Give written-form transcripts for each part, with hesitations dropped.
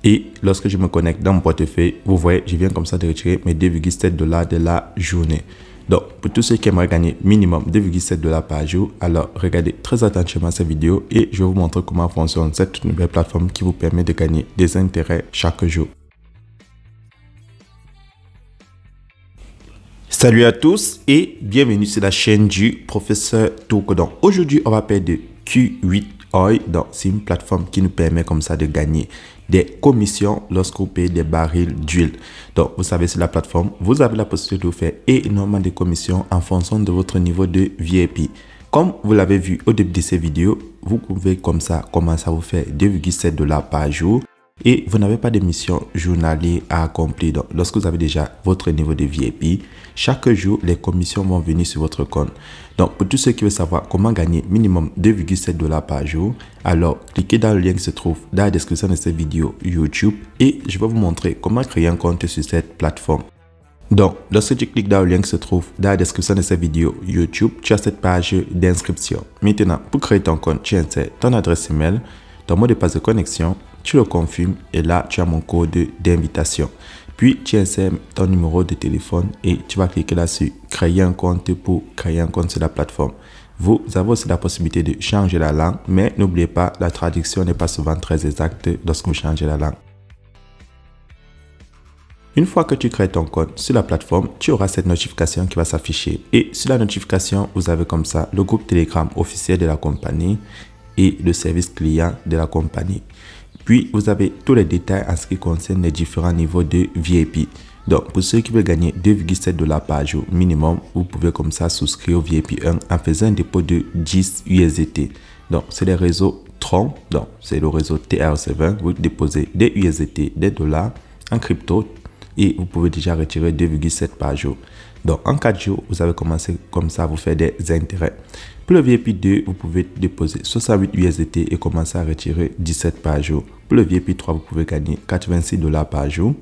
Et lorsque je me connecte dans mon portefeuille, vous voyez, je viens comme ça de retirer mes 2,7 $ de la journée. Donc, pour tous ceux qui aimeraient gagner minimum 2,7 $ par jour, alors regardez très attentivement cette vidéo et je vais vous montrer comment fonctionne cette nouvelle plateforme qui vous permet de gagner des intérêts chaque jour. Salut à tous et bienvenue sur la chaîne du professeur Togo. Donc, aujourd'hui, on va parler de Q8 Oil. Donc, c'est une plateforme qui nous permet comme ça de gagner des commissions lorsque vous payez des barils d'huile. Donc, vous savez, sur la plateforme, vous avez la possibilité de faire énormément de commissions en fonction de votre niveau de VIP. Comme vous l'avez vu au début de ces vidéos, vous pouvez comme ça commencer à vous faire 2,7 $ par jour. Et vous n'avez pas de mission journalière à accomplir. Donc, lorsque vous avez déjà votre niveau de VIP, chaque jour, les commissions vont venir sur votre compte. Donc, pour tous ceux qui veulent savoir comment gagner minimum 2,7 $ par jour, alors cliquez dans le lien qui se trouve dans la description de cette vidéo YouTube et je vais vous montrer comment créer un compte sur cette plateforme. Donc, lorsque tu cliques dans le lien qui se trouve dans la description de cette vidéo YouTube, tu as cette page d'inscription. Maintenant, pour créer ton compte, tu insères ton adresse email, ton mot de passe de connexion, tu le confirmes et là, tu as mon code d'invitation. Puis, tu insères ton numéro de téléphone et tu vas cliquer là sur « Créer un compte » pour créer un compte sur la plateforme. Vous avez aussi la possibilité de changer la langue, mais n'oubliez pas, la traduction n'est pas souvent très exacte lorsque vous changez la langue. Une fois que tu crées ton compte sur la plateforme, tu auras cette notification qui va s'afficher. Et sur la notification, vous avez comme ça le groupe Telegram officiel de la compagnie et le service client de la compagnie. Puis, vous avez tous les détails en ce qui concerne les différents niveaux de VIP. Donc, pour ceux qui veulent gagner 2,7 $ par jour minimum, vous pouvez comme ça souscrire au VIP 1 en faisant un dépôt de 10 USDT. Donc, c'est les réseaux Tron, donc c'est le réseau TRC20. Vous déposez des USDT, des dollars en crypto et vous pouvez déjà retirer 2,7 $ par jour. Donc, en 4 jours, vous avez commencé comme ça à vous faire des intérêts. Pour le VIP 2, vous pouvez déposer 68 USDT et commencer à retirer 17 par jour. Pour le VIP 3, vous pouvez gagner 86 $ par jour.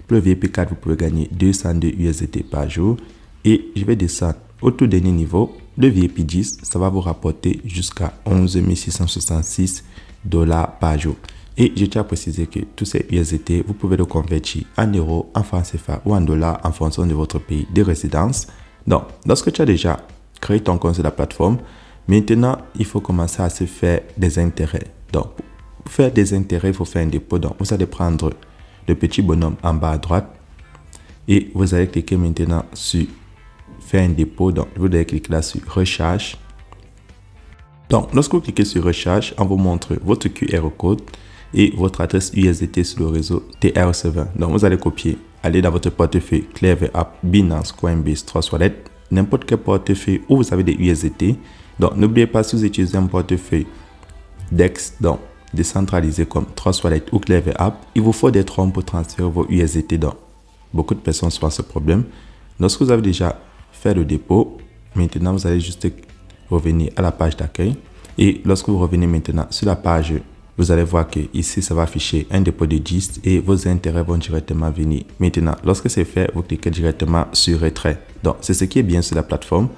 Pour le VIP 4, vous pouvez gagner 202 USDT par jour. Et je vais descendre au tout dernier niveau. Le VIP 10, ça va vous rapporter jusqu'à 11 666 $ par jour. Et je tiens à préciser que tous ces USDT, vous pouvez le convertir en euros, en francs CFA ou en dollars en fonction de votre pays de résidence. Donc, lorsque tu as déjà créé ton compte sur la plateforme, maintenant, il faut commencer à se faire des intérêts. Donc, pour faire des intérêts, il faut faire un dépôt. Donc, vous allez prendre le petit bonhomme en bas à droite et vous allez cliquer maintenant sur faire un dépôt. Donc, vous allez cliquer là sur recharge. Donc, lorsque vous cliquez sur recharge, on vous montre votre QR code et votre adresse USDT sur le réseau TRC20. Donc, vous allez copier, aller dans votre portefeuille Clever App, Binance, Coinbase, Trustwallet, n'importe quel portefeuille où vous avez des USDT. Donc, n'oubliez pas, si vous utilisez un portefeuille DEX, donc décentralisé comme Trustwallet ou Clever App, il vous faut des troncs pour transférer vos USDT. Donc, beaucoup de personnes ont ce problème. Lorsque vous avez déjà fait le dépôt, maintenant, vous allez juste revenir à la page d'accueil. Et lorsque vous revenez maintenant sur la page, vous allez voir que ici, ça va afficher un dépôt de 10 et vos intérêts vont directement venir. Maintenant, lorsque c'est fait, vous cliquez directement sur retrait. Donc, c'est ce qui est bien sur la plateforme.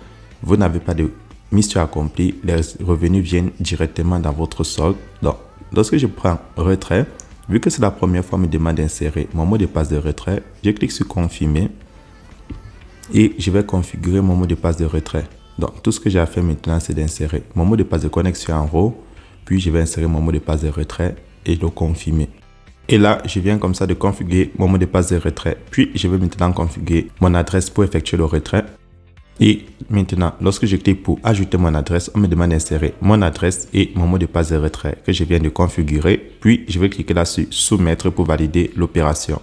Vous n'avez pas de mission accomplie. Les revenus viennent directement dans votre solde. Donc, lorsque je prends retrait, vu que c'est la première fois, me demande d'insérer mon mot de passe de retrait, je clique sur confirmer et je vais configurer mon mot de passe de retrait. Donc, tout ce que j'ai à faire maintenant, c'est d'insérer mon mot de passe de connexion en haut. Puis, je vais insérer mon mot de passe de retrait et le confirmer. Et là, je viens comme ça de configurer mon mot de passe de retrait. Puis, je vais maintenant configurer mon adresse pour effectuer le retrait. Et maintenant, lorsque je clique pour ajouter mon adresse, on me demande d'insérer mon adresse et mon mot de passe de retrait que je viens de configurer. Puis, je vais cliquer là sur soumettre pour valider l'opération.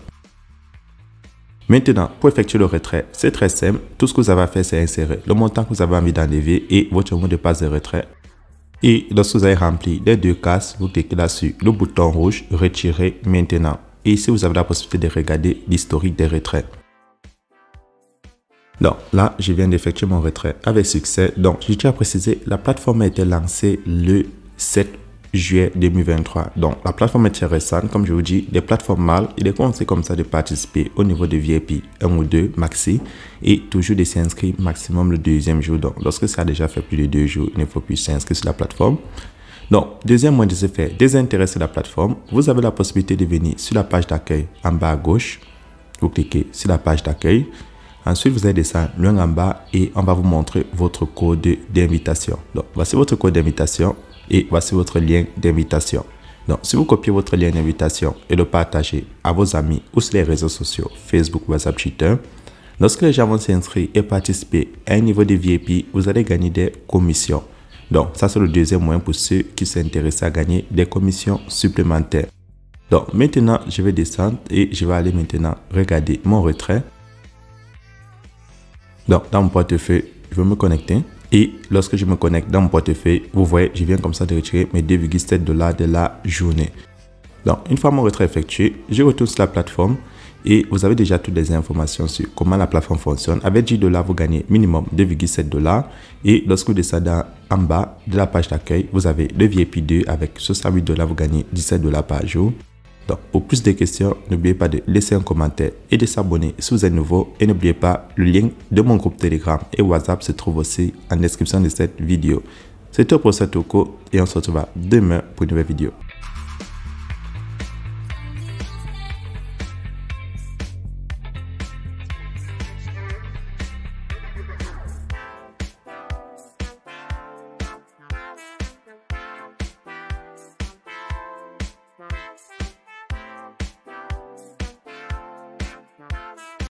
Maintenant, pour effectuer le retrait, c'est très simple. Tout ce que vous avez à faire, c'est insérer le montant que vous avez envie d'enlever et votre mot de passe de retrait. Et lorsque vous avez rempli les deux cases, vous cliquez là sur le bouton rouge « Retirer maintenant ». Et ici, vous avez la possibilité de regarder l'historique des retraits. Donc là, je viens d'effectuer mon retrait avec succès. Donc, je tiens à préciser, la plateforme a été lancée le 7 juillet 2023. Donc, la plateforme est très récente. Comme je vous dis, les plateformes mâles, il est conseillé comme ça de participer au niveau de VIP 1 ou 2 maxi et toujours de s'inscrire maximum le deuxième jour. Donc, lorsque ça a déjà fait plus de 2 jours, il ne faut plus s'inscrire sur la plateforme. Donc, deuxième moyen de se faire désintéresser de la plateforme, vous avez la possibilité de venir sur la page d'accueil en bas à gauche. Vous cliquez sur la page d'accueil. Ensuite, vous allez descendre loin en bas et on va vous montrer votre code d'invitation. Donc, voici votre code d'invitation et voici votre lien d'invitation. Donc, si vous copiez votre lien d'invitation et le partagez à vos amis ou sur les réseaux sociaux, Facebook, WhatsApp, Twitter, lorsque les gens vont s'inscrire et participer à un niveau de VIP, vous allez gagner des commissions. Donc, ça c'est le deuxième moyen pour ceux qui s'intéressent à gagner des commissions supplémentaires. Donc, maintenant, je vais descendre et je vais aller maintenant regarder mon retrait. Donc, dans mon portefeuille, je vais me connecter. Et lorsque je me connecte dans mon portefeuille, vous voyez, je viens comme ça de retirer mes 2,7 $ de la journée. Donc, une fois mon retrait effectué, je retourne sur la plateforme et vous avez déjà toutes les informations sur comment la plateforme fonctionne. Avec 10 $, vous gagnez minimum 2,7 $. Et lorsque vous descendez en bas de la page d'accueil, vous avez le VIP 2 avec 68 $, vous gagnez 17 $ par jour. Donc, pour plus de questions, n'oubliez pas de laisser un commentaire et de s'abonner si vous êtes nouveau. Et n'oubliez pas, le lien de mon groupe Telegram et WhatsApp se trouve aussi en description de cette vidéo. C'est tout pour cette Toko et on se retrouve demain pour une nouvelle vidéo.